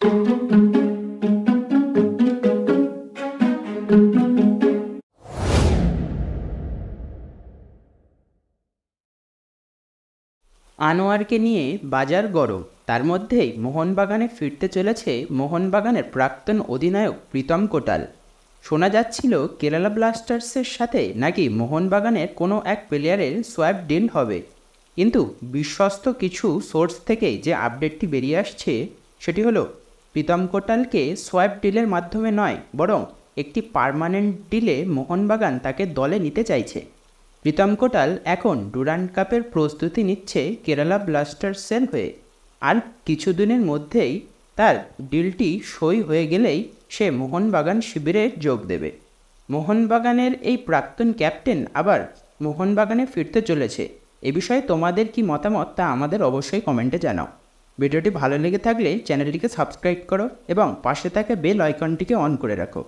আনোয়ারকে নিয়ে বাজার গরম, তার মধ্যেই মোহনবাগানে ফিরতে চলেছে মোহনবাগানের প্রাক্তন অধিনায়ক প্রীতম কোটাল। শোনা যাচ্ছিল কেরালা ব্লাস্টার্সের সাথে নাকি মোহনবাগানের কোনো এক প্লেয়ারের সোয়াপ ডিল হবে, কিন্তু বিশ্বস্ত কিছু সোর্স থেকে যে আপডেটটি বেরিয়ে আসছে সেটি হলো প্রীতম কোটালকে সোয়াপ ডিলের মাধ্যমে নয়, বরং একটি পার্মানেন্ট ডিলে মোহনবাগান তাকে দলে নিতে চাইছে। প্রীতম কোটাল এখন ডুরান্ড কাপের প্রস্তুতি নিচ্ছে কেরালা ব্লাস্টার্সের হয়ে, আর কিছুদিনের মধ্যেই তার ডিলটি সই হয়ে গেলেই সে মোহনবাগান শিবিরে যোগ দেবে। মোহনবাগানের এই প্রাক্তন ক্যাপ্টেন আবার মোহনবাগানে ফিরতে চলেছে। এ বিষয়ে তোমাদের কি মতামত তা আমাদের অবশ্যই কমেন্টে জানাও। ভিডিওটি ভালো লেগে থাকলে চ্যানেলটিকে সাবস্ক্রাইব করো এবং পাশে থাকা বেল আইকনটিকে অন করে রাখো।